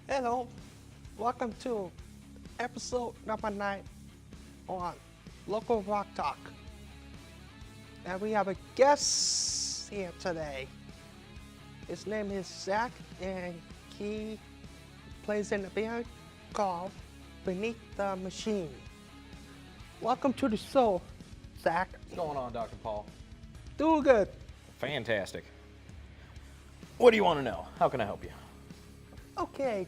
Hello, welcome to episode number 9 on Local Rock Talk. And we have a guest here today. His name is Zach, and he plays in a band called Beneath the Machine. Welcome to the show, Zach. What's going on, Dr. Paul? Doing good. Fantastic. What do you want to know? How can I help you? Okay.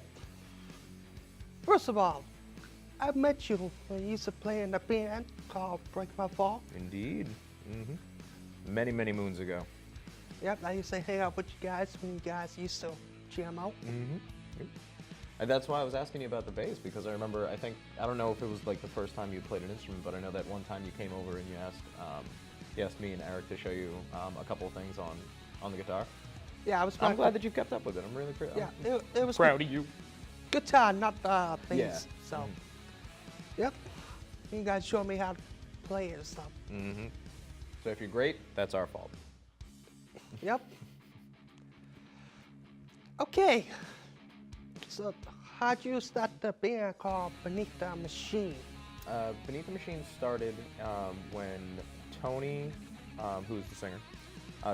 First of all, I met you when you used to play in a band called Break My Fall. Indeed. Many, many moons ago. Yep, I used to hang out with you guys when you guys used to jam out. And that's why I was asking you about the bass, because I remember, I don't know if it was like the first time you played an instrument, but I know that one time you came over and you asked me and Eric to show you a couple of things on the guitar. Yeah, I was. I'm glad that you've kept up with it. I'm really Yeah, it was proud of you. guitar, not bass. Yeah. So, yep. You guys showed me how to play it and stuff. So if you're great, that's our fault. Yep. Okay. So, how'd you start the band called Beneath the Machine? Beneath the Machine started when Tony, who's the singer,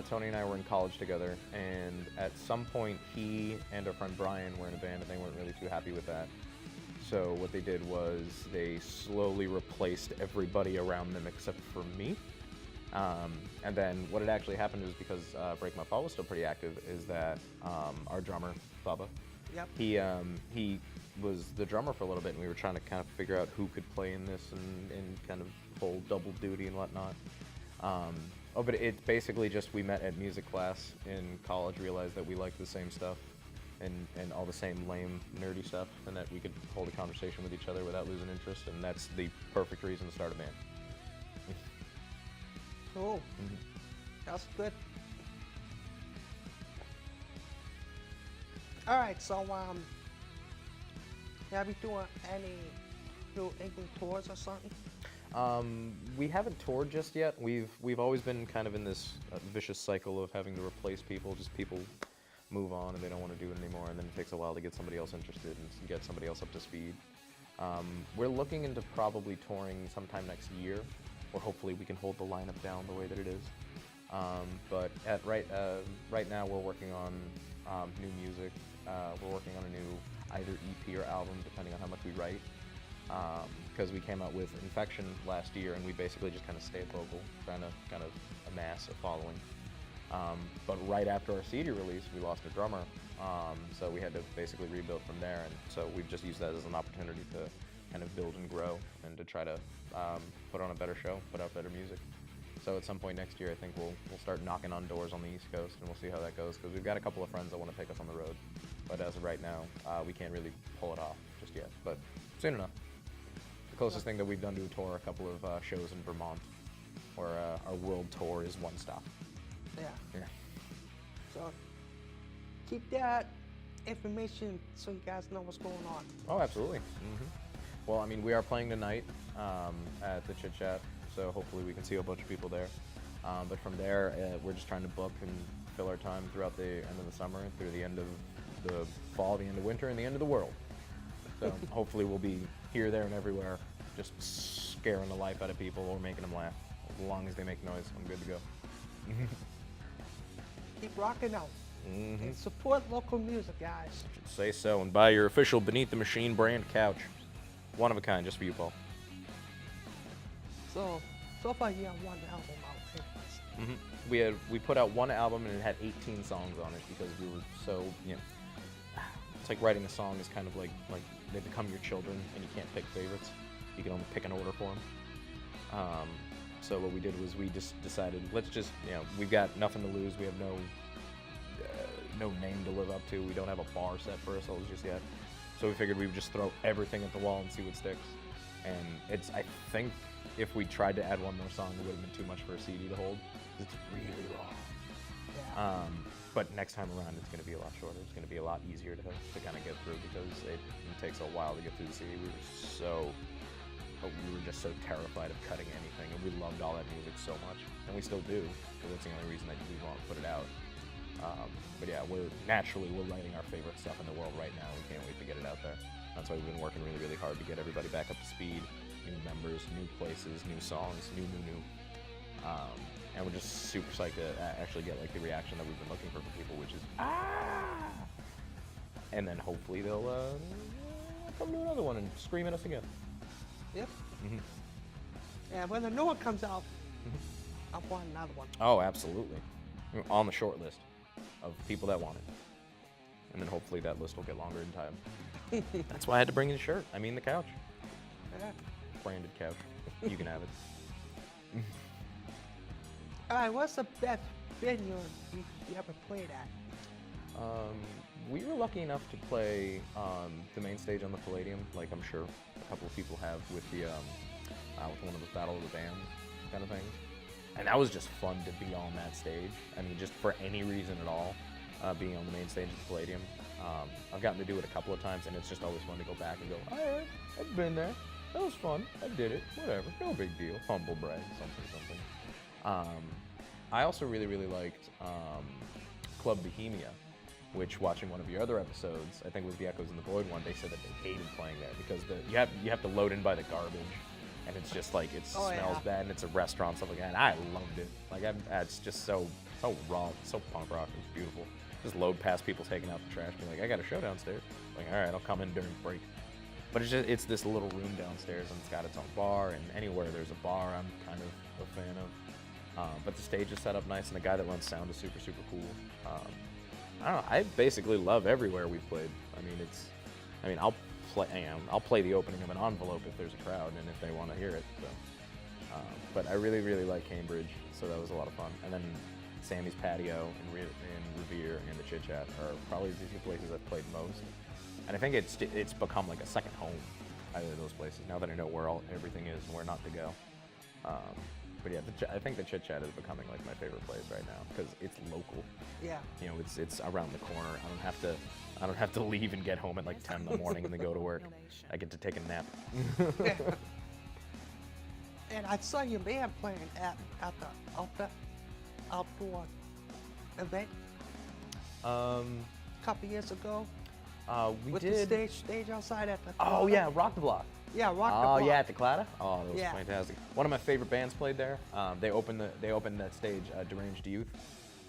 Tony and I were in college together, and at some point he and our friend Brian were in a band and they weren't really too happy with that. So what they did was they slowly replaced everybody around them except for me. And then what had actually happened is, because Break My Fall was still pretty active, is that our drummer, Bubba, Yep. he was the drummer for a little bit, and we were trying to kind of figure out who could play in this and kind of hold double duty and whatnot. But it's basically just we met at music class in college, realized that we liked the same stuff and all the same lame, nerdy stuff, and that we could hold a conversation with each other without losing interest, and that's the perfect reason to start a band. Cool. That's good. All right, so have you doing any New England tours or something? We haven't toured just yet. We've always been kind of in this vicious cycle of having to replace people. Just people move on and they don't want to do it anymore, and then it takes a while to get somebody else interested and get somebody else up to speed. We're looking into probably touring sometime next year, or hopefully we can hold the lineup down the way that it is. But right now we're working on new music. We're working on a new either EP or album, depending on how much we write. Because we came out with Infection last year, and we basically just kind of stayed local, trying to kind of amass a following. But right after our CD release, we lost a drummer, so we had to basically rebuild from there. And so we've just used that as an opportunity to kind of build and grow, and to try to put on a better show, put out better music. So at some point next year, I think we'll start knocking on doors on the East Coast, and we'll see how that goes, because we've got a couple of friends that want to take us on the road. But as of right now, we can't really pull it off just yet, but soon enough. The closest thing that we've done to a tour, a couple of shows in Vermont, where our world tour is one stop. Yeah. So keep that information so you guys know what's going on. Oh, absolutely. Well, I mean, we are playing tonight at the Chit Chat, so hopefully we can see a bunch of people there. But from there, we're just trying to book and fill our time throughout the end of the summer, through the end of the fall, the end of winter, and the end of the world. So hopefully we'll be here, there, and everywhere, just scaring the life out of people or making them laugh. As long as they make noise, I'm good to go. Keep rocking out. And support local music, guys. Should say so, and buy your official Beneath the Machine brand couch. One of a kind, just for you, Paul. So far you have one album out anyways. We put out one album and it had 18 songs on it, because we were so, it's like writing a song is kind of like they become your children, and you can't pick favorites. You can only pick an order for them. So what we did was we just decided, let's just, we've got nothing to lose. We have no name to live up to. We don't have a bar set for ourselves just yet. So we figured we would just throw everything at the wall and see what sticks. And I think if we tried to add one more song, it would have been too much for a CD to hold. It's really long. Yeah. But next time around, it's going to be a lot shorter. It's going to be a lot easier to kind of get through, because it takes a while to get through the CD. We were just so terrified of cutting anything, and we loved all that music so much, and we still do, because that's the only reason that we want to put it out. But yeah, we're writing our favorite stuff in the world right now. We can't wait to get it out there. That's why we've been working really, really hard to get everybody back up to speed. New members, new places, new songs, new. And we're just super psyched to actually get like the reaction that we've been looking for from people, which is ah! And then hopefully they'll come to another one and scream at us again. Yep. Mhm. And when the new one comes out, I'll want another one. Oh, absolutely. We're on the short list of people that want it. And then hopefully that list will get longer in time. That's why I had to bring in a shirt. I mean the couch. Yeah. Branded couch. You can have it. All right, what's the best venue you ever played at? We were lucky enough to play the main stage on the Palladium, like I'm sure a couple of people have with the with one of the Battle of the Bands kind of things. And that was just fun to be on that stage. I mean, just for any reason at all, being on the main stage at the Palladium. I've gotten to do it a couple of times, and it's just always fun to go back and go, oh, yeah, I've been there. That was fun. I did it. Whatever. No big deal. Humble brag. Something. I also really, really liked Club Bohemia, which, watching one of your other episodes, I think it was the Echoes in the Void one, they said that they hated playing there because you have to load in by the garbage, and it's just like it smells bad, and it's a restaurant, stuff like that. And I loved it. Like it's just so raw, so punk rock. It's beautiful. Just load past people taking out the trash, be like, I got a show downstairs. Like, all right, I'll come in during break. But it's this little room downstairs, and it's got its own bar, and anywhere there's a bar, I'm kind of a fan of. But the stage is set up nice, and the guy that runs sound is super, super cool. I don't know. I basically love everywhere we've played. I'll play the opening of an envelope if there's a crowd and if they want to hear it. So. But I really, really like Cambridge, so that was a lot of fun. And then Sammy's Patio and Revere and the Chit Chat are probably the two places I've played most. And I think it's become like a second home, either of those places, now that I know where everything is and where not to go. But yeah, I think the Chit Chat is becoming like my favorite place right now because it's local. Yeah. You know, it's around the corner. I don't have to leave and get home at like 10 in the morning and then go to work. I get to take a nap. Yeah. And I saw your band playing at the outdoor event a couple years ago. We with did. the stage outside at the. Oh yeah, Rock the Block. Yeah, Rock the Oh Block. yeah, at the Clatta. Oh, that was Yeah. fantastic. One of my favorite bands played there. They opened that stage, Deranged Youth.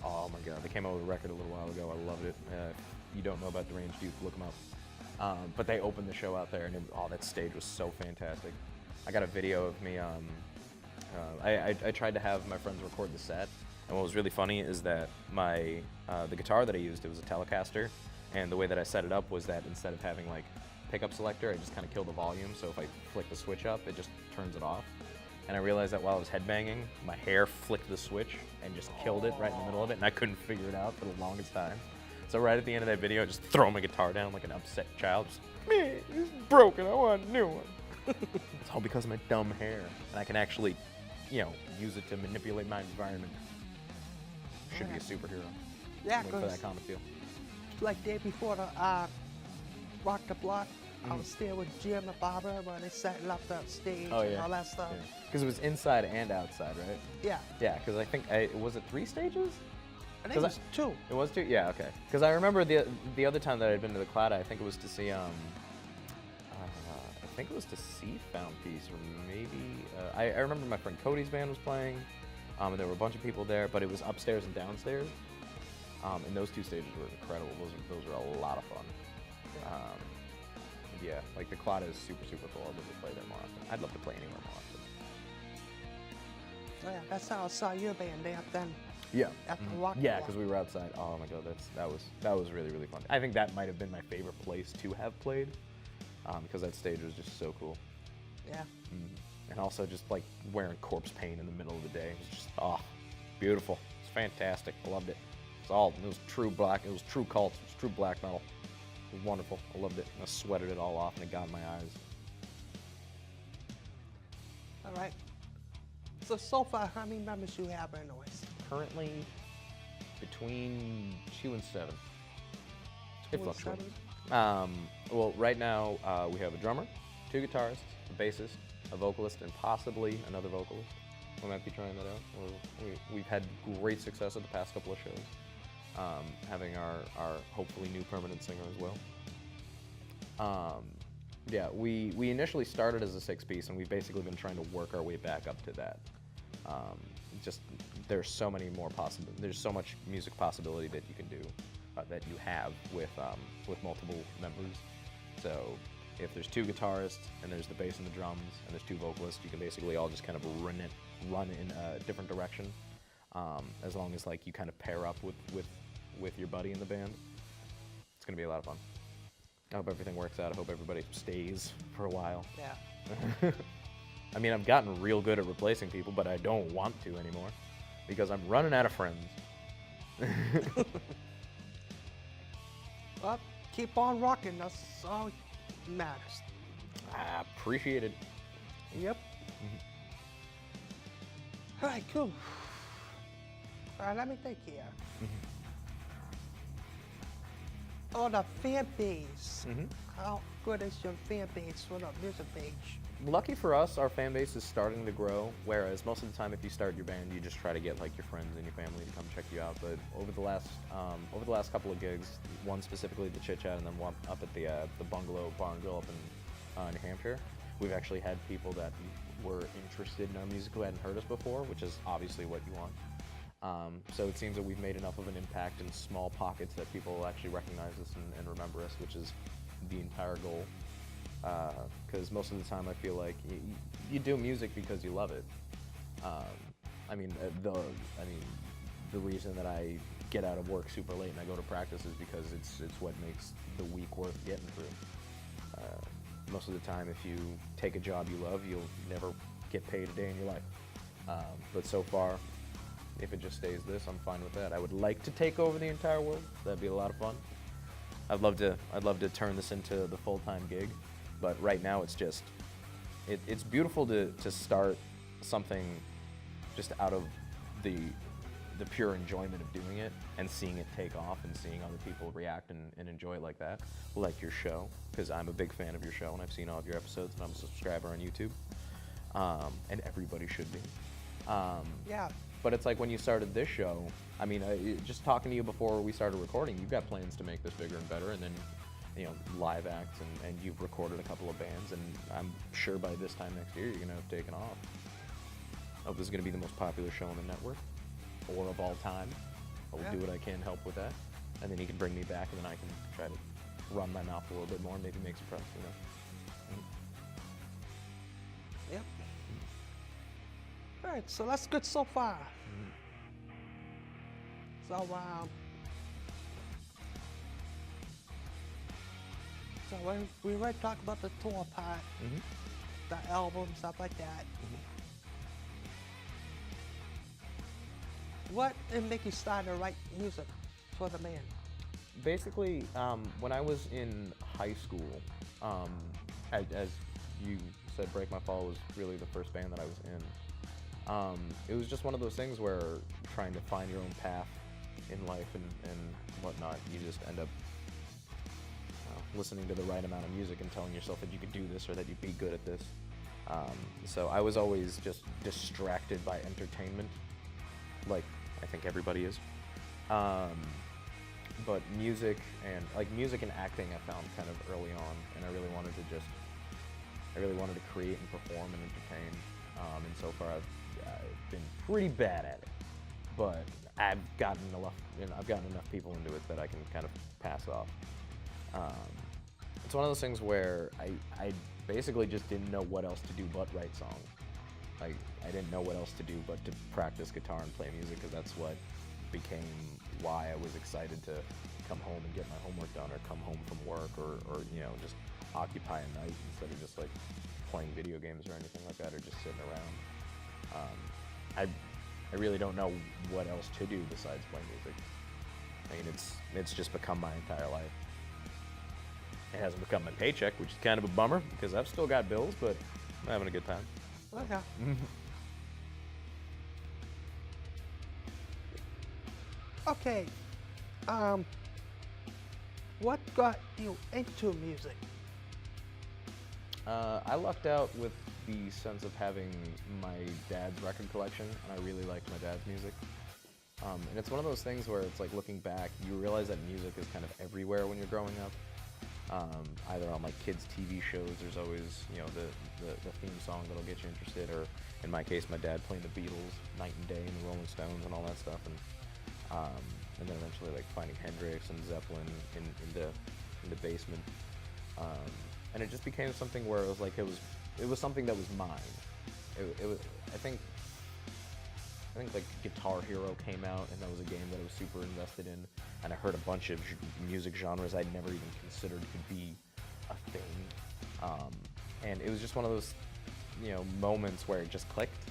Oh my God, they came out with a record a little while ago. I loved it. If you don't know about Deranged Youth, look them up. But they opened the show out there, and that stage was so fantastic. I got a video of me. I tried to have my friends record the set, and what was really funny is that the guitar that I used, it was a Telecaster, and the way that I set it up was that instead of having like pickup selector, I just kind of kill the volume, so if I flick the switch up, it just turns it off. And I realized that while I was headbanging, my hair flicked the switch and just killed it right in the middle of it, and I couldn't figure it out for the longest time. So right at the end of that video, I just throw my guitar down like an upset child, just, me, it's broken, I want a new one. It's all because of my dumb hair, and I can actually, use it to manipulate my environment. Should be a superhero. Yeah, Look for because that comic feel. like day before the Rock the Block, I was there with Jim the barber when they setting up the stage Oh, and yeah. all that stuff. Because it was inside and outside, right? Yeah. Yeah, because I think, was it 3 stages? I think it was 2. It was 2? Yeah, okay. Because I remember the other time that I'd been to the Clatta, I think it was to see, Found Piece, or maybe, I remember my friend Cody's band was playing, and there were a bunch of people there, but it was upstairs and downstairs, and those 2 stages were incredible. Those were a lot of fun. Yeah, like the Clatta is super, super cool. I'd love to play there more often. I'd love to play anywhere more often. Oh, yeah, that's how I saw your band there then. Yeah. At the Rock the Yeah, Block. because we were outside. Oh my God, that was really, really fun. I think that might have been my favorite place to have played, because that stage was just so cool. Yeah. And also just like wearing corpse paint in the middle of the day. It was just, beautiful. It's fantastic. I loved it. It was true black. It was true cult. It was true black metal. It was wonderful. I loved it. I sweated it all off and it got in my eyes. All right. So far, how many members you have in Noise? Currently between 2 and 7. It 2 and fluctuates. 7? Well, right now we have a drummer, 2 guitarists, a bassist, a vocalist, and possibly another vocalist. We might be trying that out. We've had great success at the past couple of shows, having our hopefully new permanent singer as well. Um, yeah, we initially started as a 6-piece, and we've basically been trying to work our way back up to that. Just there's so many more there's so much music possibility that you can do, that you have with multiple members. So if there's 2 guitarists and there's the bass and the drums and there's 2 vocalists, you can basically all just kind of run in a different direction. As long as like you kind of pair up with your buddy in the band, it's gonna be a lot of fun. I hope everything works out. I hope everybody stays for a while. Yeah. I mean, I've gotten real good at replacing people, but I don't want to anymore because I'm running out of friends. Well, keep on rocking. That's all that matters. I appreciate it. Yep. All right, cool. All right, let me think here. Oh, the fan base. How good is your fan base for the music page? Lucky for us, our fan base is starting to grow, whereas most of the time if you start your band, you just try to get like your friends and your family to come check you out. But over the last couple of gigs, one specifically the Chit Chat and then one up at the Bungalow Bar and Grill up in New Hampshire, we've actually had people that were interested in our music who hadn't heard us before, which is obviously what you want. So it seems that we've made enough of an impact in small pockets that people will actually recognize us and remember us, which is the entire goal. Because most of the time I feel like you do music because you love it. The reason that I get out of work super late and I go to practice is because it's what makes the week worth getting through. Most of the time, if you take a job you love, you'll never get paid a day in your life. But so far, if it just stays this, I'm fine with that. I would like to take over the entire world. That'd be a lot of fun. I'd love to turn this into the full-time gig, but right now it's just, it's beautiful to start something just out of the pure enjoyment of doing it and seeing it take off and seeing other people react and enjoy it like that, like your show, because I'm a big fan of your show and I've seen all of your episodes and I'm a subscriber on YouTube, and everybody should be. Yeah. But it's like when you started this show, I mean, just talking to you before we started recording, you've got plans to make this bigger and better, and then, live acts, and you've recorded a couple of bands, and I'm sure by this time next year you're going to have taken off. I hope this is going to be the most popular show on the network, or of all time. I'll do what I can to help with that, and then you can bring me back, and then I can try to run my mouth a little bit more, and maybe make some press, Yep. All right, so that's good so far. So we already talked about the tour part, the album, stuff like that. What did make you start to write music for the band? Basically, when I was in high school, as you said, Break My Fall was really the first band that I was in. It was just one of those things where trying to find your own path in life and whatnot, you just end up listening to the right amount of music and telling yourself that you could do this or that you'd be good at this. So I was always just distracted by entertainment, like I think everybody is. But music and acting I found kind of early on, and I really wanted to create and perform and entertain. And so far I've been pretty bad at it, but I've gotten enough people into it that I can kind of pass off. It's one of those things where I basically just didn't know what else to do but write songs. I didn't know what else to do but to practice guitar and play music, because that's what became why I was excited to come home and get my homework done, or come home from work, or just occupy a night instead of just like playing video games or anything like that, or just sitting around. I really don't know what else to do besides play music. I mean, it's just become my entire life. It hasn't become my paycheck, which is kind of a bummer, because I've still got bills, but I'm having a good time. Okay. Okay. What got you into music? I lucked out with the sense of having my dad's record collection, and I really liked my dad's music. And it's one of those things where it's like, looking back, you realize that music is kind of everywhere when you're growing up. Either on like kids' TV shows, there's always the theme song that'll get you interested, or in my case, my dad playing the Beatles night and day and the Rolling Stones and all that stuff, and then eventually like finding Hendrix and Zeppelin in the basement, and it just became something where it was like it was something that was mine. It was I think like Guitar Hero came out, and that was a game that I was super invested in, and I heard a bunch of music genres I'd never even considered could be a thing, and it was just one of those moments where it just clicked.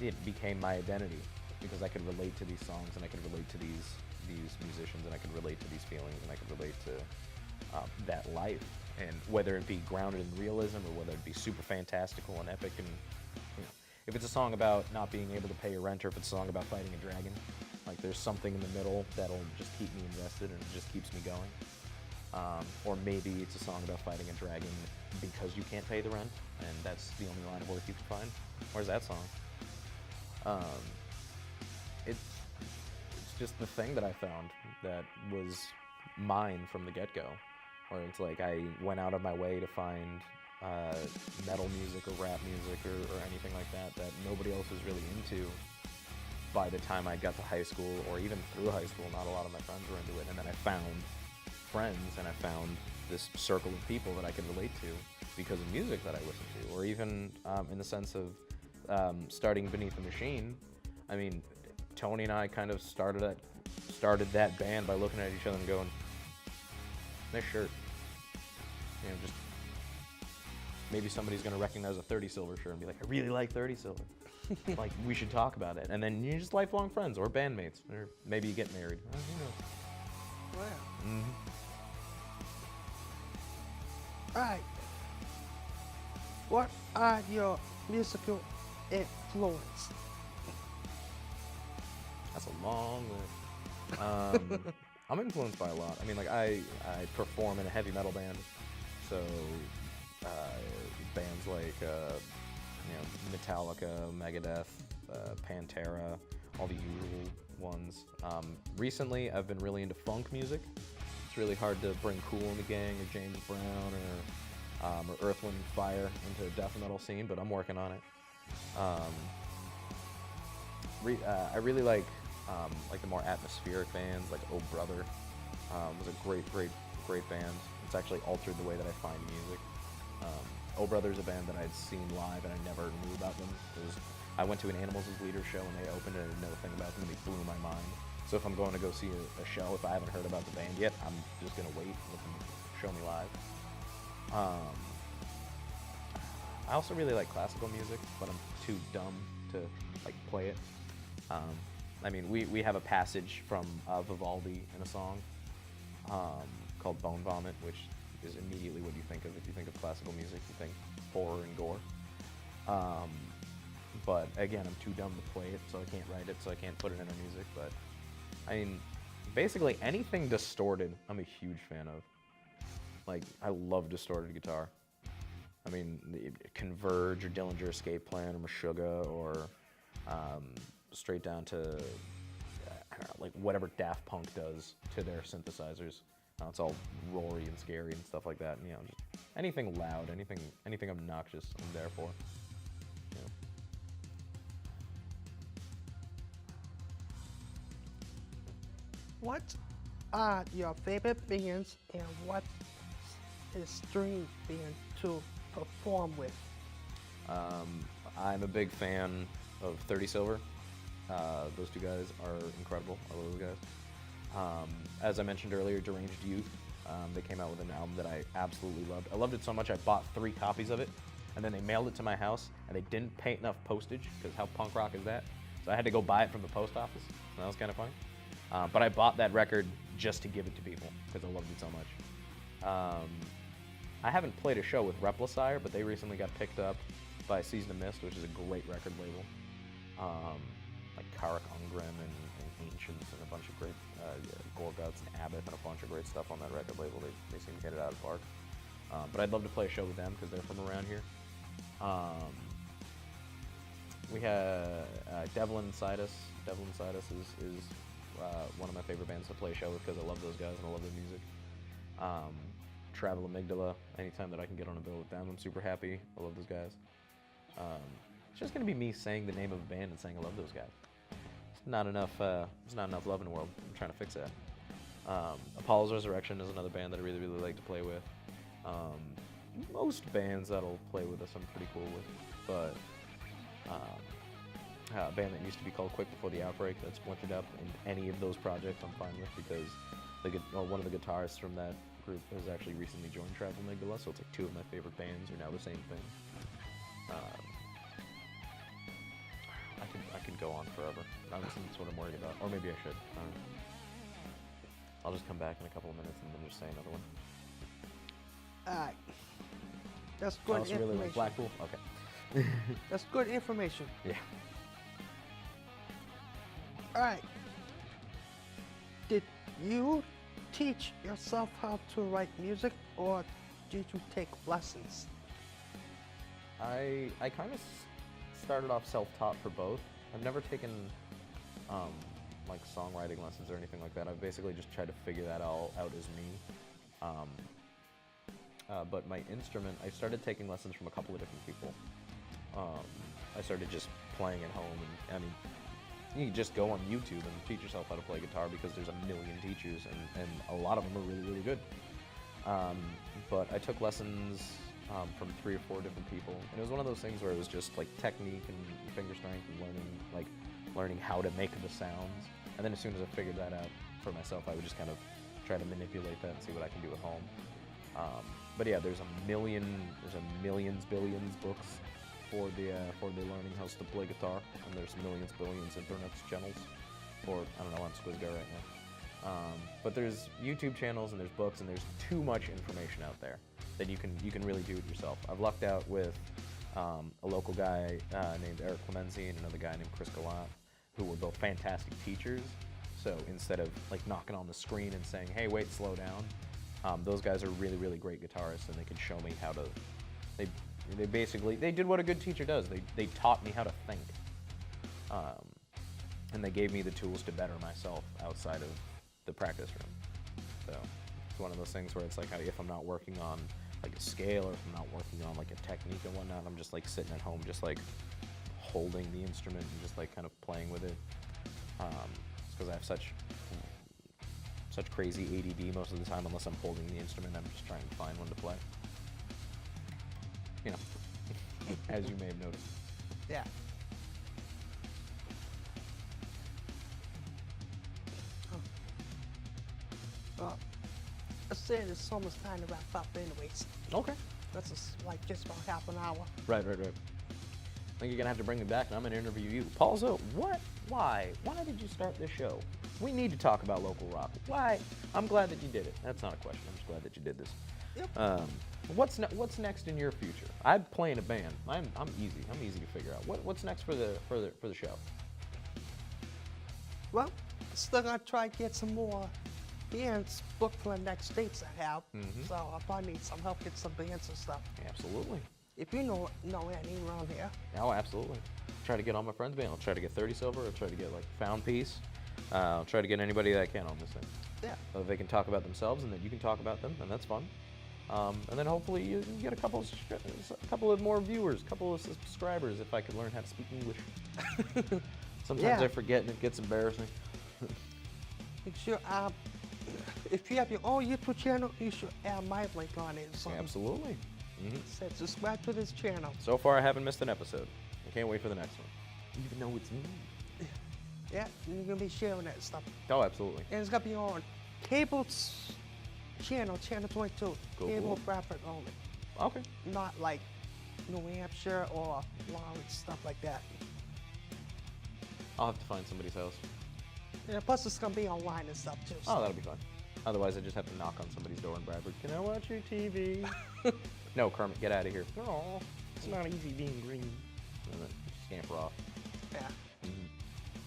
It became my identity because I could relate to these songs, and I could relate to these musicians, and I could relate to these feelings, and I could relate to that life, and whether it be grounded in realism or whether it be super fantastical and epic, and if it's a song about not being able to pay your rent, or if it's a song about fighting a dragon, like there's something in the middle that'll just keep me invested and it just keeps me going. Or maybe it's a song about fighting a dragon because you can't pay the rent, and that's the only line of work you can find. Where's that song? It's just the thing that I found that was mine from the get-go, where it's like I went out of my way to find metal music or rap music or anything like that nobody else was really into by the time I got to high school, or even through high school. Not a lot of my friends were into it, and then I found friends, and I found this circle of people that I could relate to because of music that I listened to, or even in the sense of starting Beneath the Machine. I mean, Tony and I kind of started that band by looking at each other and going, nice shirt. Just maybe somebody's going to recognize a 30 Silver shirt and be like, I really like 30 Silver. Like, we should talk about it. And then you're just lifelong friends or bandmates, or maybe you get married. Who knows? Wow. Mm-hmm. Alright. What are your musical influence? That's a long list. I'm influenced by a lot. I mean, like, I perform in a heavy metal band, so bands like Metallica, Megadeth, Pantera, all the usual ones. Recently, I've been really into funk music. It's really hard to bring Kool and the Gang or James Brown or Earth, Wind & Fire into the death metal scene, but I'm working on it. I really like the more atmospheric bands, like Oh Brother was a great band. It's actually altered the way that I find music. Oh Brother's a band that I'd seen live and I never knew about them. I went to an Animals as Leaders show and they opened it and I didn't know a thing about them, and they blew my mind. So if I'm going to go see a show, if I haven't heard about the band yet, I'm just going to wait and let them show me live. I also really like classical music, but I'm too dumb to play it. I mean, we have a passage from Vivaldi in a song called Bone Vomit, which is immediately what you think of. If you think of classical music, you think horror and gore. But again, I'm too dumb to play it, so I can't write it, so I can't put it in our music. But I mean, basically anything distorted, I'm a huge fan of. Like, I love distorted guitar. I mean, Converge or Dillinger Escape Plan or Meshuggah, or straight down to I don't know, like whatever Daft Punk does to their synthesizers. It's all roary and scary and stuff like that. And, just anything loud, anything obnoxious, I'm there for. What are your favorite bands, and what is dream band to perform with? I'm a big fan of 30 Silver. Those two guys are incredible. I love those guys. As I mentioned earlier, Deranged Youth, they came out with an album that I absolutely loved. I loved it so much I bought 3 copies of it, and then they mailed it to my house, and they didn't pay enough postage, because how punk rock is that? So I had to go buy it from the post office. That was kind of funny. But I bought that record just to give it to people, because I loved it so much. I haven't played a show with Replicire, but they recently got picked up by Season of Mist, which is a great record label. Like Karak Ungren and Ancients and a bunch of great Gorguts and Abbott and a bunch of great stuff on that record label. They seem to get it out of the park. But I'd love to play a show with them because they're from around here. We have Devlin Sidus. Devlin Sidus is one of my favorite bands to play a show with because I love those guys and I love their music. Travel Amygdala. Anytime that I can get on a bill with them, I'm super happy. I love those guys. It's just gonna be me saying the name of a band and saying I love those guys. It's not enough. There's not enough love in the world. I'm trying to fix that. Apollo's Resurrection is another band that I really, really like to play with. Most bands that'll play with us, I'm pretty cool with. But a band that used to be called Quick Before the Outbreak, that's splintered up in any of those projects, I'm fine with, because one of the guitarists from that group has actually recently joined Travel Amygdala, so it's like two of my favorite bands are now the same thing. I can go on forever. Honestly, that's what I'm worried about. Or maybe I should. I'll just come back in a couple of minutes and then just say another one. Alright. That's good Oh, it's really like Blackpool? Okay. That's good information. Yeah. Alright. Did you teach yourself how to write music, or did you take lessons? I kind of started off self-taught for both. I've never taken like songwriting lessons or anything like that. I've basically just tried to figure that all out as me. But my instrument, I started taking lessons from a couple of different people. I started just playing at home, and I mean, you can just go on YouTube and teach yourself how to play guitar because there's a million teachers, and a lot of them are really, really good. But I took lessons from 3 or 4 different people, and it was one of those things where it was just like technique and finger strength and learning how to make the sounds. And then as soon as I figured that out for myself, I would just kind of try to manipulate that and see what I can do at home. But yeah, there's millions, billions books for the learning how to play guitar, and there's millions, billions internet channels. Or I don't know, I'm Squizgo right now. But there's YouTube channels and there's books and there's too much information out there that you can really do it yourself. I've lucked out with a local guy named Eric Clemenzi and another guy named Chris Gallant, who were both fantastic teachers. So instead of like knocking on the screen and saying, "Hey, wait, slow down," those guys are really, really great guitarists, and they could show me how to. They basically did what a good teacher does. They taught me how to think, and they gave me the tools to better myself outside of the practice room. So it's one of those things where it's like if I'm not working on like a scale, or if I'm not working on like a technique and whatnot, I'm just like sitting at home, just like holding the instrument and just like kind of playing with it. It's because I have such crazy ADD most of the time. Unless I'm holding the instrument, I'm just trying to find one to play. You know, as you may have noticed. Yeah. Well, I said it's almost time to wrap up anyways. Okay. That's like just about half an hour. Right. I think you're gonna have to bring me back, and I'm gonna interview you. Paul Zo, why did you start this show? We need to talk about local rock. Why? I'm glad that you did it. That's not a question. I'm just glad that you did this. Yep. What's next in your future? I'm playing a band. I'm easy. I'm easy to figure out. What's next for the show? Well, still gotta try to get some more bands booked for the next dates I have. Mhm. So I'll probably need some help get some bands and stuff. Absolutely. If you know any around here. Oh, absolutely. Try to get on my friend's band. I'll try to get 30 Silver. I'll try to get like Found Peace. I'll try to get anybody that I can on this thing. Yeah. So they can talk about themselves, and then you can talk about them, and that's fun. And then hopefully you can get a couple of more viewers, a couple of subscribers if I could learn how to speak English. Sometimes Yeah. I forget and it gets embarrassing. Make sure if you have your own YouTube channel, you should add my link on it. So Absolutely. said subscribe to this channel. So far, I haven't missed an episode. I can't wait for the next one. Even though it's me. Yeah, and you're gonna be sharing that stuff. Oh, absolutely. And it's gonna be on Cable's channel 22. Cool, Cable cool. Bradford only. Okay. Not like New Hampshire or Lawrence, stuff like that. I'll have to find somebody's house. And plus it's gonna be online and stuff too. Oh, that'll be fun. Otherwise, I just have to knock on somebody's door in Bradford. Can I watch your TV? No, Kermit, get out of here. Oh, it's not easy being green. And then scamper off. Yeah. Mhm.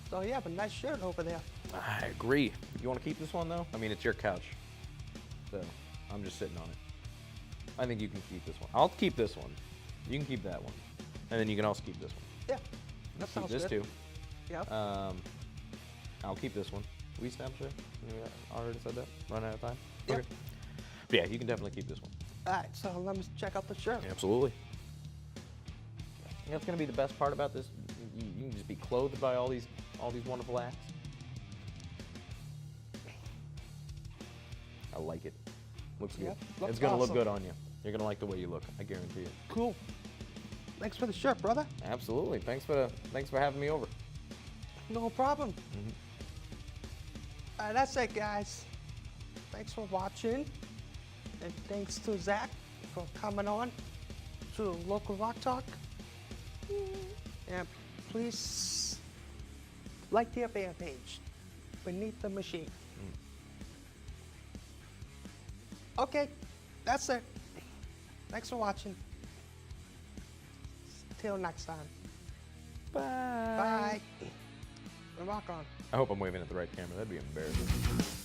So you have a nice shirt over there. I agree. You want to keep this one, though? I mean, it's your couch. So, I'm just sitting on it. I think you can keep this one. I'll keep this one. You can keep that one. And then you can also keep this one. Yeah. You That can sounds keep this, good. too. Yep. I'll keep this one. We established it? I already said that? Run out of time? Yep. Okay. But yeah, you can definitely keep this one. All right, so let me check out the shirt. Absolutely. You know what's gonna be the best part about this? You can just be clothed by all these wonderful acts. I like it. Looks good. Yep, looks It's gonna awesome. look good on you. You're gonna like the way you look. I guarantee it. Cool. Thanks for the shirt, brother. Absolutely. Thanks for having me over. No problem. That's it, guys. Thanks for watching. And thanks to Zach for coming on to Local Rock Talk. And please like their fan page, Beneath the Machine. Okay, that's it. Thanks for watching. Till next time. Bye. Bye. Rock on. I hope I'm waving at the right camera. That'd be embarrassing.